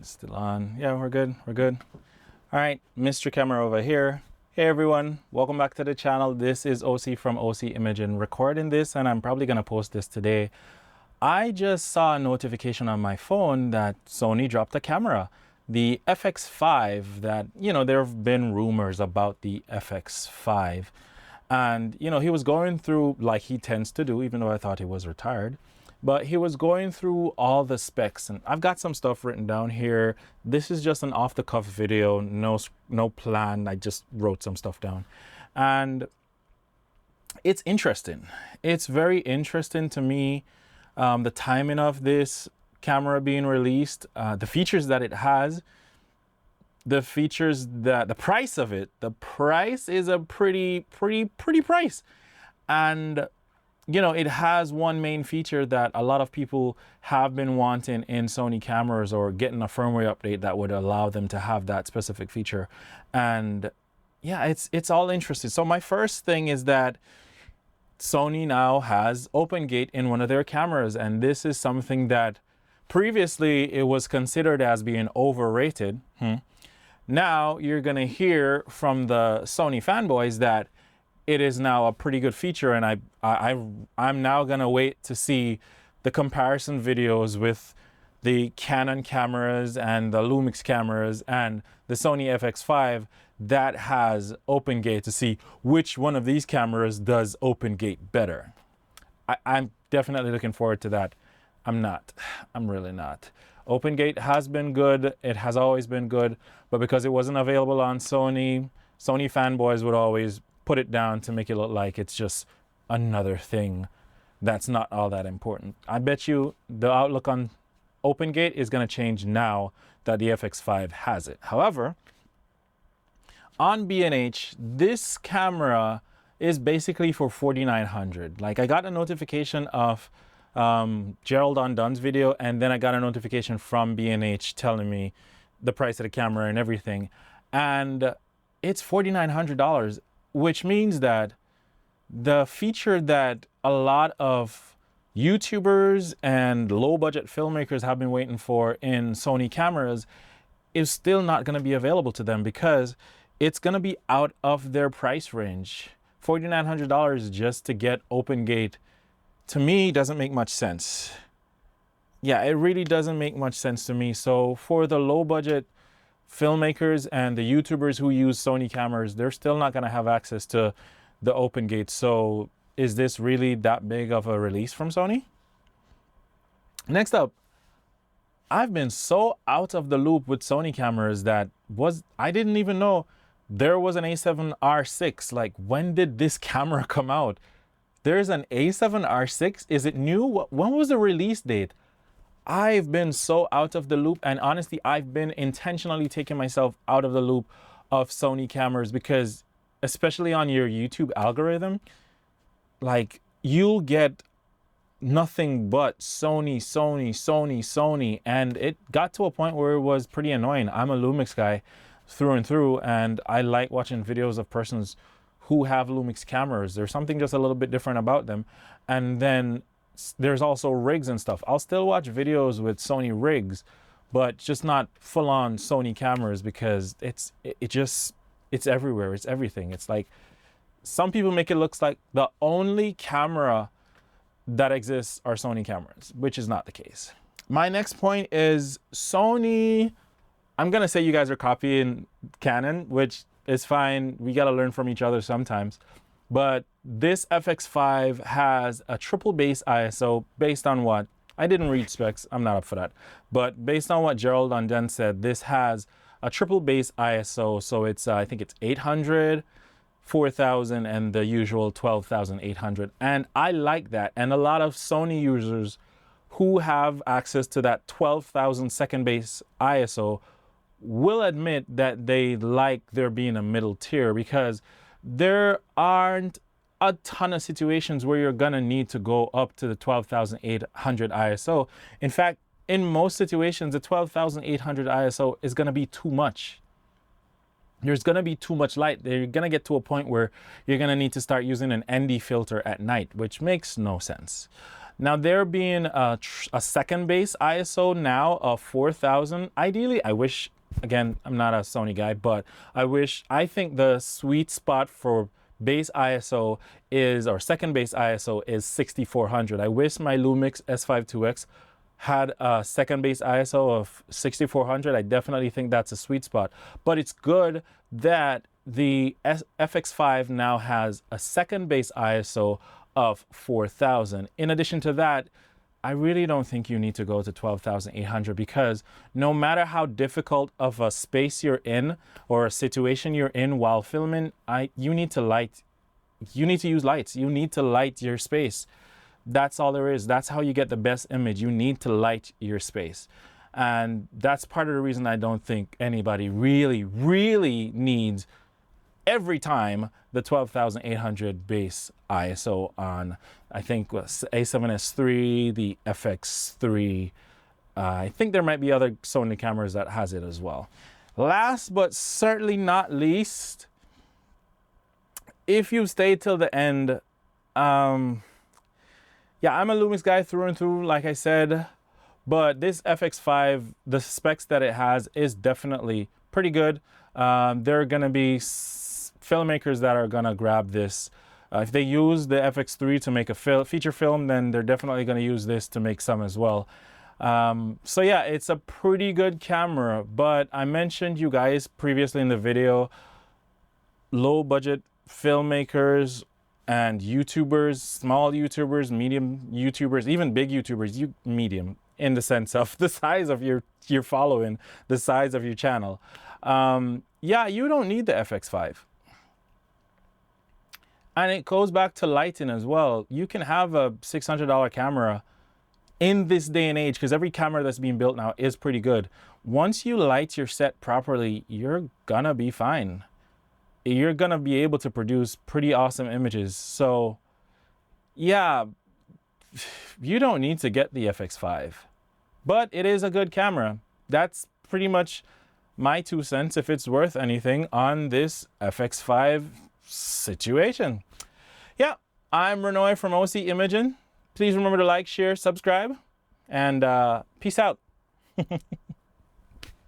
Still on. Yeah, we're good. We're good. All right, Mr. Camera over here. Hey everyone, welcome back to the channel. This is OC from OC Imaging recording this, and I'm probably gonna post this today. I just saw a notification on my phone that Sony dropped a camera, the FX-5. That, you know, there have been rumors about the FX-5, and you know, he was going through, like he tends to do, even though I thought he was retired. But he was going through all the specs, and I've got some stuff written down here. This is just an off-the-cuff video, no plan. I just wrote some stuff down, and it's interesting. It's very interesting to me, the timing of this camera being released, the features that it has, the price of it. The price is a pretty price, and you know, it has one main feature that a lot of people have been wanting in Sony cameras, or getting a firmware update that would allow them to have that specific feature. And yeah, it's all interesting. So my first thing is that Sony now has open gate in one of their cameras, and this is something that previously it was considered as being overrated. Now you're gonna hear from the Sony fanboys that it is now a pretty good feature, and I'm now gonna wait to see the comparison videos with the Canon cameras and the Lumix cameras and the Sony FX-5 that has open gate, to see which one of these cameras does open gate better. I'm definitely looking forward to that. I'm really not. Open gate has been good. It has always been good, but because it wasn't available on Sony fanboys would always put it down to make it look like it's just another thing that's not all that important. I bet you the outlook on open gate is going to change now that the FX-5 has it. However, on B&H, this camera is basically for $4,900. Like, I got a notification of Gerald on Dunn's video, and then I got a notification from B&H telling me the price of the camera and everything, and it's $4,900. Which means that the feature that a lot of YouTubers and low-budget filmmakers have been waiting for in Sony cameras is still not going to be available to them, because it's going to be out of their price range. $4,900 just to get open gate, to me, doesn't make much sense. Yeah, it really doesn't make much sense to me. So for the low-budget filmmakers and the YouTubers who use Sony cameras, they're still not going to have access to the open gate. So is this really that big of a release from Sony? Next up, I've been so out of the loop with Sony cameras that I didn't even know there was an A7R6. Like, when did this camera come out? There's an A7R6. Is it new? When was the release date? I've been so out of the loop, and honestly, I've been intentionally taking myself out of the loop of Sony cameras, because especially on your YouTube algorithm, like, you'll get nothing but Sony, and it got to a point where it was pretty annoying. I'm a Lumix guy through and through, and I like watching videos of persons who have Lumix cameras. There's something just a little bit different about them. And then there's also rigs and stuff. I'll still watch videos with Sony rigs, but just not full-on Sony cameras, because it's everywhere. It's everything. It's like, some people make it look like the only camera that exists are Sony cameras, which is not the case. My next point is Sony. I'm gonna say you guys are copying Canon, which is fine. We gotta learn from each other sometimes. But this FX-5 has a triple base ISO based on what? I didn't read specs, I'm not up for that. But based on what Gerald on Dunn said, this has a triple base ISO. So it's, I think it's 800, 4000, and the usual 12,800. And I like that. And a lot of Sony users who have access to that 12,000 second base ISO will admit that they like there being a middle tier, because there aren't a ton of situations where you're gonna need to go up to the 12,800 ISO. In fact, in most situations, the 12,800 ISO is gonna be too much. There's gonna be too much light. You're gonna get to a point where you're gonna need to start using an ND filter at night, which makes no sense. Now there being a second base ISO now of 4000, ideally I wish, again, I'm not a Sony guy, but I think the sweet spot for base ISO is, or second base ISO is 6400. I wish my Lumix S5 2X had a second base ISO of 6400. I definitely think that's a sweet spot, but it's good that the FX5 now has a second base ISO of 4000. In addition to that, I really don't think you need to go to 12,800, because no matter how difficult of a space you're in or a situation you're in while filming, you need to use lights. You need to light your space. That's all there is. That's how you get the best image. You need to light your space. And that's part of the reason I don't think anybody really needs every time the 12,800 base ISO on, I think, A7S III, the FX3. I think there might be other Sony cameras that has it as well. Last but certainly not least, if you stay till the end, yeah, I'm a Lumix guy through and through, like I said, but this FX5, the specs that it has is definitely pretty good. There are gonna be filmmakers that are gonna grab this. If they use the FX3 to make a feature film, then they're definitely gonna use this to make some as well. So yeah, it's a pretty good camera, but I mentioned you guys previously in the video, low budget filmmakers and YouTubers, small YouTubers, medium YouTubers, even big YouTubers, medium in the sense of the size of your following, the size of your channel. Yeah, you don't need the FX5. And it goes back to lighting as well. You can have a $600 camera in this day and age, because every camera that's being built now is pretty good. Once you light your set properly, you're gonna be fine. You're gonna be able to produce pretty awesome images. So yeah, you don't need to get the FX5, but it is a good camera. That's pretty much my 2 cents, if it's worth anything, on this FX5 situation. Yeah, I'm Renoy from OC Imaging. Please remember to like, share, subscribe, and peace out.